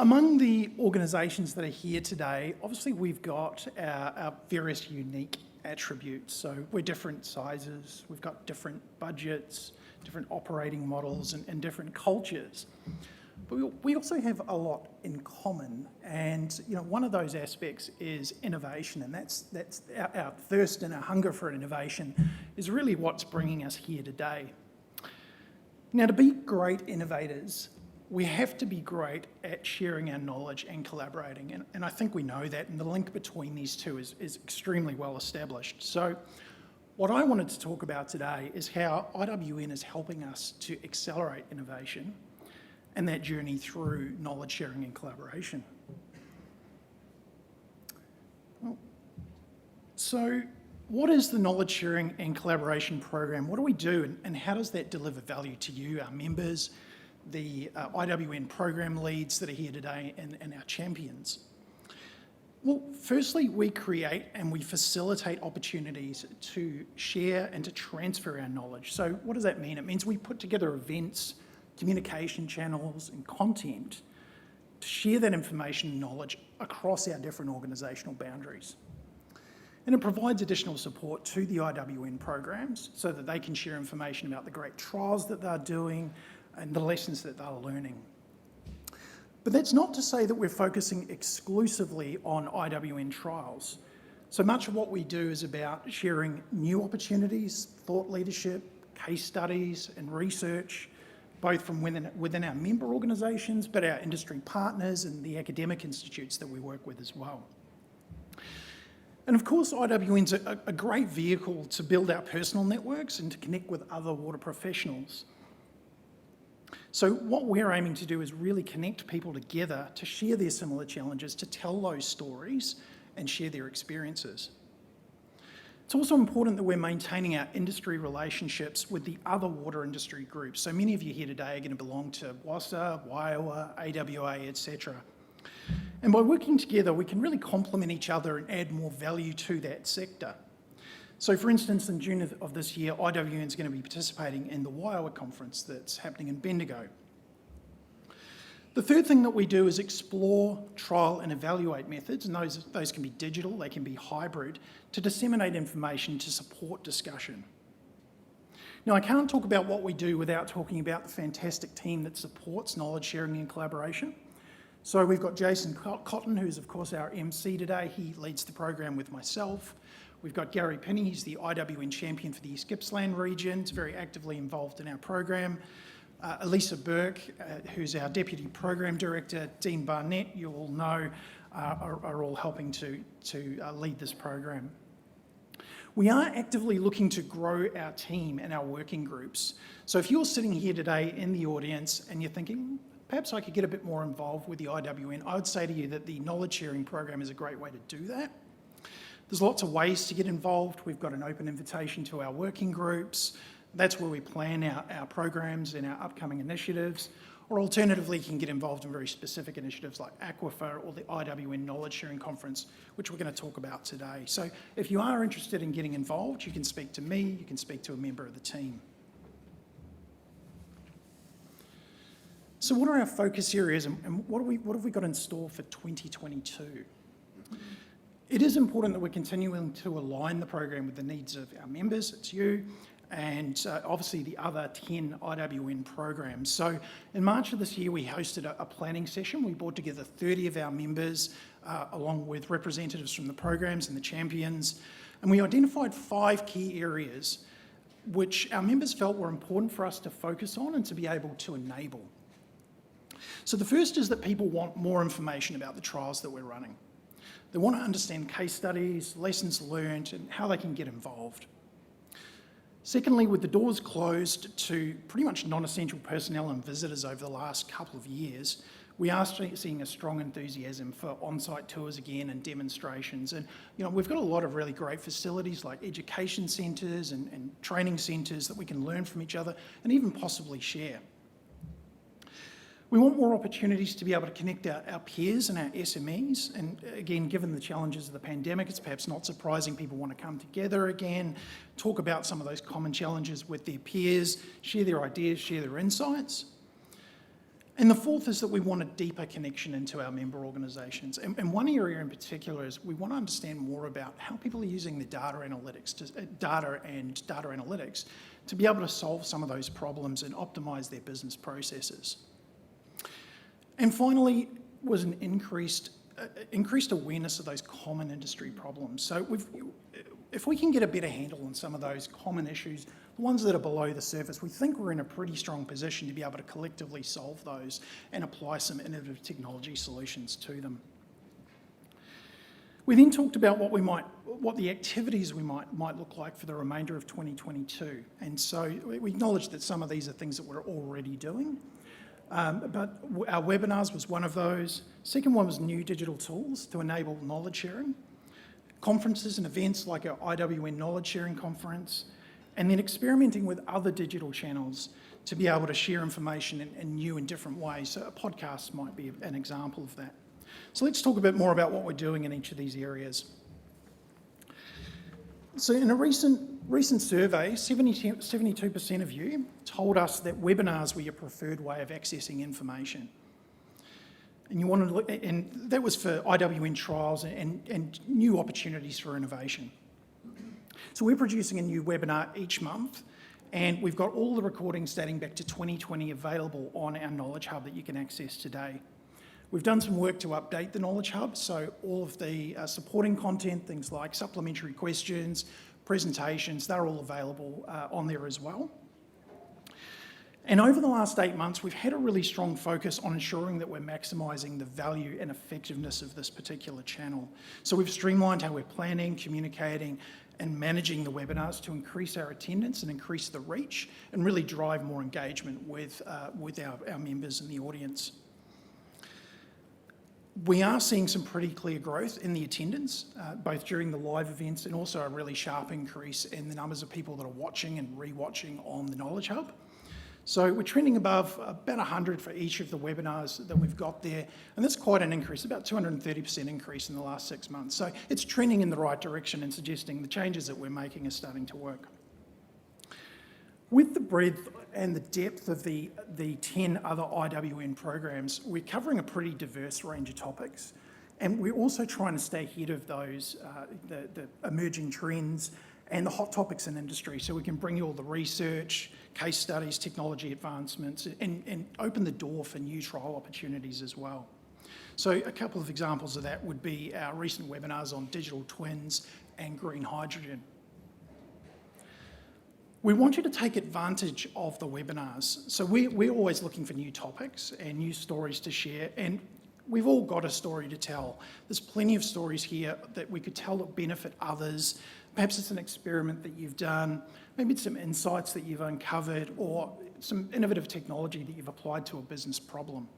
Among the organisations that are here today, obviously we've got our various unique attributes. So we're different sizes, we've got different budgets, different operating models and different cultures. But we also have a lot in common, and one of those aspects is innovation, and that's our thirst and our hunger for innovation is really what's bringing us here today. Now, to be great innovators, we have to be great at sharing our knowledge and collaborating, and I think we know that, and the link between these two is extremely well established. So what I wanted to talk about today is how IWN is helping us to accelerate innovation and that journey through knowledge sharing and collaboration. So what is the knowledge sharing and collaboration program? What do we do, and how does that deliver value to you, our members, the IWN program leads that are here today, and our champions? Well, firstly, we create and we facilitate opportunities to share and to transfer our knowledge. So what does that mean? It means we put together events, communication channels and content to share that information and knowledge across our different organisational boundaries. And it provides additional support to the IWN programs so that they can share information about the great trials that they're doing and the lessons that they're learning. But that's not to say that we're focusing exclusively on IWN trials. So much of what we do is about sharing new opportunities, thought leadership, case studies and research, both from within our member organisations, but our industry partners and the academic institutes that we work with as well. And of course, IWN's a great vehicle to build our personal networks and to connect with other water professionals. So what we're aiming to do is really connect people together to share their similar challenges, to tell those stories and share their experiences. It's also important that we're maintaining our industry relationships with the other water industry groups. So many of you here today are going to belong to WASA, Waiawa, AWA, etc. And by working together, we can really complement each other and add more value to that sector. So for instance, in June of this year, IWN is going to be participating in the Waiawa conference that's happening in Bendigo. The third thing that we do is explore, trial and evaluate methods, and those can be digital, they can be hybrid, to disseminate information to support discussion. Now, I can't talk about what we do without talking about the fantastic team that supports knowledge sharing and collaboration. So we've got Jason Cotton, who's of course our MC today. He leads the program with myself. We've got Gary Penny, he's the IWN champion for the East Gippsland region. He's very actively involved in our program. Elisa Burke, who's our Deputy Program Director, Dean Barnett, you all know, are all helping to lead this program. We are actively looking to grow our team and our working groups. So if you're sitting here today in the audience and you're thinking, perhaps I could get a bit more involved with the IWN, I would say to you that the knowledge sharing program is a great way to do that. There's lots of ways to get involved. We've got an open invitation to our working groups. That's where we plan our programs and our upcoming initiatives. Or alternatively, you can get involved in very specific initiatives like Aquifer or the IWN Knowledge Sharing Conference, which we're going to talk about today. So if you are interested in getting involved, you can speak to me, you can speak to a member of the team. So what are our focus areas and what have we got in store for 2022? It is important that we're continuing to align the program with the needs of our members, it's you, and obviously the other 10 IWN programs. So in March of this year, we hosted a planning session. We brought together 30 of our members, along with representatives from the programs and the champions, and we identified 5 key areas which our members felt were important for us to focus on and to be able to enable. So the first is that people want more information about the trials that we're running. They want to understand case studies, lessons learned, and how they can get involved. Secondly, with the doors closed to pretty much non-essential personnel and visitors over the last couple of years, we are seeing a strong enthusiasm for on-site tours again and demonstrations. And we've got a lot of really great facilities like education centres and training centres that we can learn from each other and even possibly share. We want more opportunities to be able to connect our peers and our SMEs, and again, given the challenges of the pandemic, it's perhaps not surprising people want to come together again, talk about some of those common challenges with their peers, share their ideas, share their insights. And the fourth is that we want a deeper connection into our member organisations. And one area in particular is we want to understand more about how people are using the data analytics to be able to solve some of those problems and optimise their business processes. And finally was an increased awareness of those common industry problems. So if we can get a better handle on some of those common issues, the ones that are below the surface, we think we're in a pretty strong position to be able to collectively solve those and apply some innovative technology solutions to them. We then talked about what the activities we might look like for the remainder of 2022. And so we acknowledge that some of these are things that we're already doing. But our webinars was one of those. Second one was new digital tools to enable knowledge sharing. Conferences and events like our IWN Knowledge Sharing Conference, and then experimenting with other digital channels to be able to share information in new and different ways. So a podcast might be an example of that. So let's talk a bit more about what we're doing in each of these areas. So in a recent survey, 72% of you told us that webinars were your preferred way of accessing information. And you wanted to look, and that was for IWN trials and new opportunities for innovation. So we're producing a new webinar each month, and we've got all the recordings dating back to 2020 available on our Knowledge Hub that you can access today. We've done some work to update the Knowledge Hub, so all of the supporting content, things like supplementary questions, presentations, they're all available on there as well. And over the last 8 months, we've had a really strong focus on ensuring that we're maximising the value and effectiveness of this particular channel. So we've streamlined how we're planning, communicating, and managing the webinars to increase our attendance and increase the reach and really drive more engagement with our members and the audience. We are seeing some pretty clear growth in the attendance, both during the live events and also a really sharp increase in the numbers of people that are watching and re-watching on the Knowledge Hub. So we're trending above about 100 for each of the webinars that we've got there, and that's quite an increase, about 230% increase in the last 6 months. So it's trending in the right direction and suggesting the changes that we're making are starting to work. With the breadth and the depth of the 10 other IWN programs, we're covering a pretty diverse range of topics, and we're also trying to stay ahead of those, the emerging trends and the hot topics in industry, so we can bring you all the research, case studies, technology advancements, and open the door for new trial opportunities as well. So a couple of examples of that would be our recent webinars on digital twins and green hydrogen. We want you to take advantage of the webinars. So we're always looking for new topics and new stories to share, and we've all got a story to tell. There's plenty of stories here that we could tell that benefit others. Perhaps it's an experiment that you've done, maybe it's some insights that you've uncovered, or some innovative technology that you've applied to a business problem.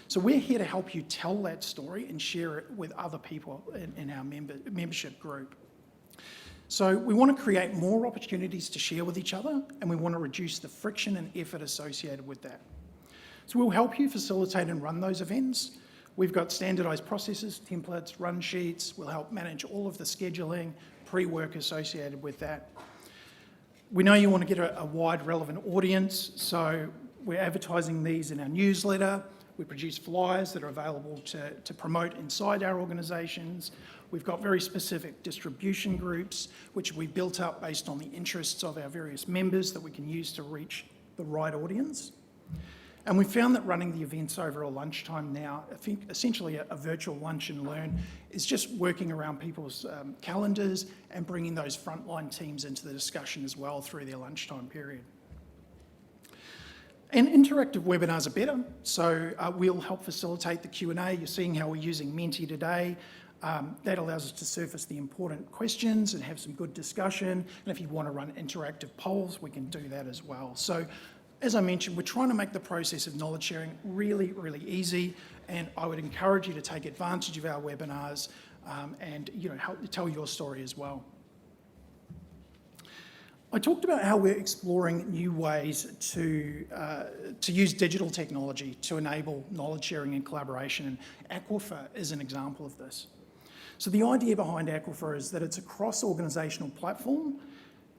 So we're here to help you tell that story and share it with other people in our membership group. So we want to create more opportunities to share with each other, and we want to reduce the friction and effort associated with that. So we'll help you facilitate and run those events. We've got standardised processes, templates, run sheets. We'll help manage all of the scheduling, pre-work associated with that. We know you want to get a wide relevant audience, so we're advertising these in our newsletter. We produce flyers that are available to promote inside our organisations. We've got very specific distribution groups, which we built up based on the interests of our various members that we can use to reach the right audience. And we found that running the events over a lunchtime now, I think essentially a virtual lunch and learn, is just working around people's calendars and bringing those frontline teams into the discussion as well through their lunchtime period. And interactive webinars are better, so we'll help facilitate the Q&A. You're seeing how we're using Menti today. That allows us to surface the important questions and have some good discussion. And if you want to run interactive polls, we can do that as well. So, as I mentioned, we're trying to make the process of knowledge sharing really, really easy, and I would encourage you to take advantage of our webinars and help tell your story as well. I talked about how we're exploring new ways to use digital technology to enable knowledge sharing and collaboration, and Aquifer is an example of this. So the idea behind Aquifer is that it's a cross-organisational platform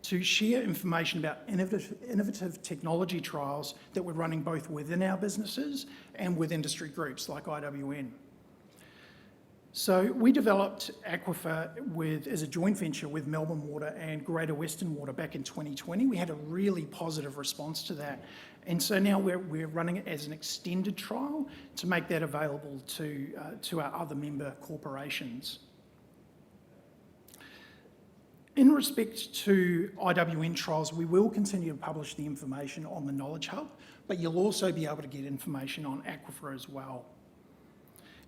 to share information about innovative technology trials that we're running both within our businesses and with industry groups like IWN. So we developed Aquifer as a joint venture with Melbourne Water and Greater Western Water back in 2020. We had a really positive response to that. And so now we're running it as an extended trial to make that available to our other member corporations. In respect to IWN trials, we will continue to publish the information on the Knowledge Hub, but you'll also be able to get information on Aquifer as well.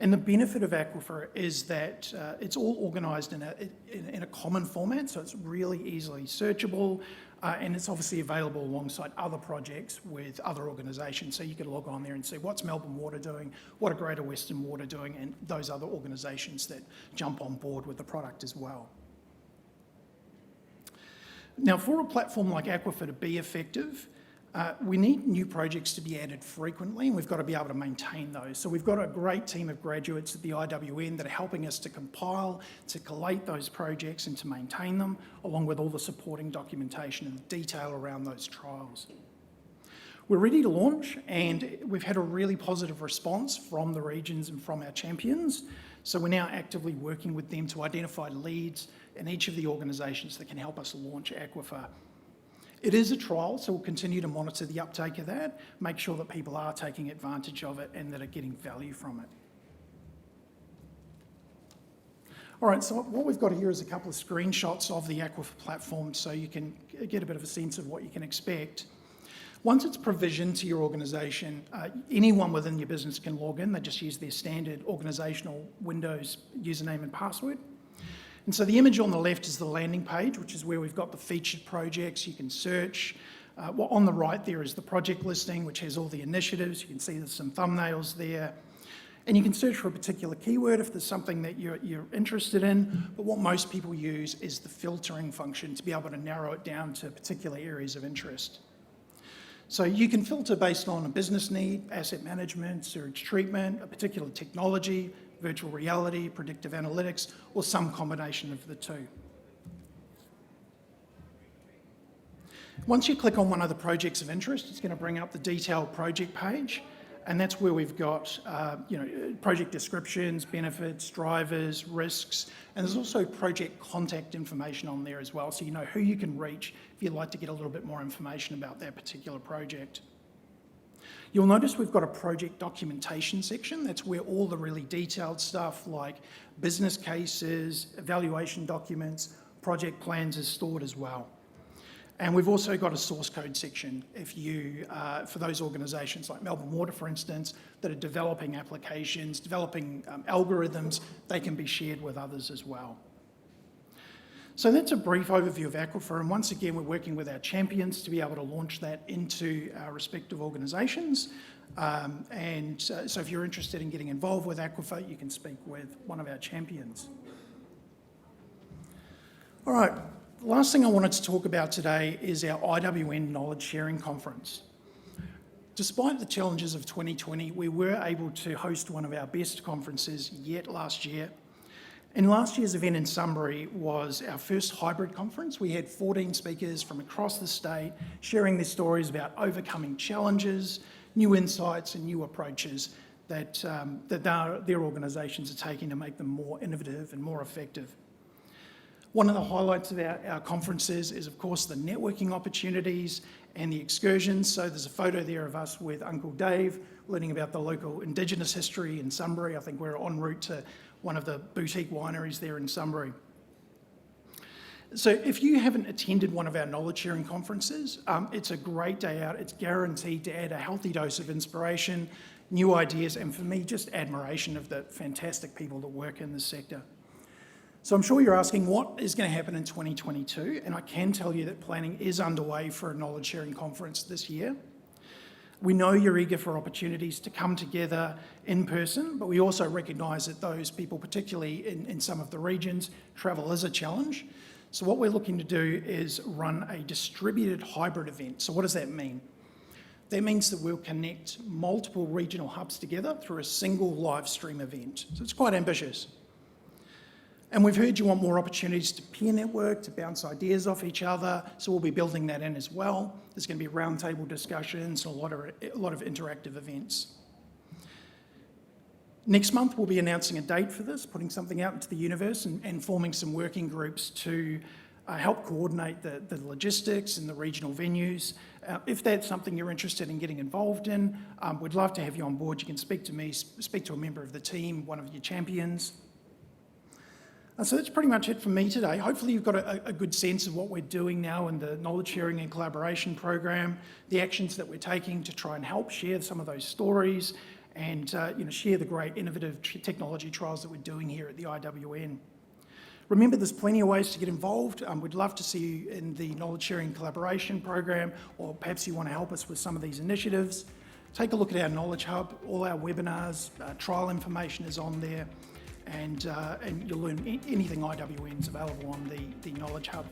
And the benefit of Aquifer is that it's all organised in a common format, so it's really easily searchable, and it's obviously available alongside other projects with other organisations. So you can log on there and see what's Melbourne Water doing, what are Greater Western Water doing, and those other organisations that jump on board with the product as well. Now, for a platform like Aquifer to be effective, we need new projects to be added frequently, and we've got to be able to maintain those. So we've got a great team of graduates at the IWN that are helping us to compile, to collate those projects and to maintain them, along with all the supporting documentation and detail around those trials. We're ready to launch, and we've had a really positive response from the regions and from our champions. So we're now actively working with them to identify leads in each of the organisations that can help us launch Aquifer. It is a trial, so we'll continue to monitor the uptake of that, make sure that people are taking advantage of it and that are getting value from it. All right, so what we've got here is a couple of screenshots of the Aquifer platform so you can get a bit of a sense of what you can expect. Once it's provisioned to your organisation, anyone within your business can log in. They just use their standard organisational Windows username and password. And so the image on the left is the landing page, which is where we've got the featured projects. You can search. On the right there is the project listing, which has all the initiatives. You can see there's some thumbnails there. And you can search for a particular keyword if there's something that you're interested in. But what most people use is the filtering function to be able to narrow it down to particular areas of interest. So you can filter based on a business need, asset management, sewage treatment, a particular technology, virtual reality, predictive analytics, or some combination of the two. Once you click on one of the projects of interest, it's going to bring up the detailed project page, and that's where we've got project descriptions, benefits, drivers, risks, and there's also project contact information on there as well, so you know who you can reach if you'd like to get a little bit more information about that particular project. You'll notice we've got a project documentation section. That's where all the really detailed stuff like business cases, evaluation documents, project plans is stored as well. And we've also got a source code section for those organisations like Melbourne Water, for instance, that are developing applications, developing algorithms, they can be shared with others as well. So that's a brief overview of Aquifer, and once again, we're working with our champions to be able to launch that into our respective organisations. So if you're interested in getting involved with Aquifer, you can speak with one of our champions. All right, the last thing I wanted to talk about today is our IWN Knowledge Sharing Conference. Despite the challenges of 2020, we were able to host one of our best conferences yet last year. And last year's event in Sunbury was our first hybrid conference. We had 14 speakers from across the state sharing their stories about overcoming challenges, new insights and new approaches that their organisations are taking to make them more innovative and more effective. One of the highlights of our conferences is, of course, the networking opportunities and the excursions. So there's a photo there of us with Uncle Dave learning about the local Indigenous history in Sunbury. I think we're en route to one of the boutique wineries there in Sunbury. So if you haven't attended one of our knowledge sharing conferences, it's a great day out. It's guaranteed to add a healthy dose of inspiration, new ideas, and for me, just admiration of the fantastic people that work in this sector. So I'm sure you're asking what is going to happen in 2022, and I can tell you that planning is underway for a knowledge sharing conference this year. We know you're eager for opportunities to come together in person, but we also recognise that those people, particularly in some of the regions, travel is a challenge. So what we're looking to do is run a distributed hybrid event. So what does that mean? That means that we'll connect multiple regional hubs together through a single live stream event. So it's quite ambitious. And we've heard you want more opportunities to peer network, to bounce ideas off each other, so we'll be building that in as well. There's going to be roundtable discussions, a lot of interactive events. Next month, we'll be announcing a date for this, putting something out into the universe and forming some working groups to help coordinate the logistics and the regional venues. If that's something you're interested in getting involved in, we'd love to have you on board. You can speak to me, speak to a member of the team, one of your champions. So that's pretty much it from me today. Hopefully you've got a good sense of what we're doing now in the knowledge sharing and collaboration program, the actions that we're taking to try and help share some of those stories and share the great innovative technology trials that we're doing here at the IWN. Remember, there's plenty of ways to get involved. We'd love to see you in the knowledge sharing collaboration program, or perhaps you want to help us with some of these initiatives. Take a look at our Knowledge Hub. All our webinars, trial information is on there. And you'll learn anything IWN's available on the Knowledge Hub.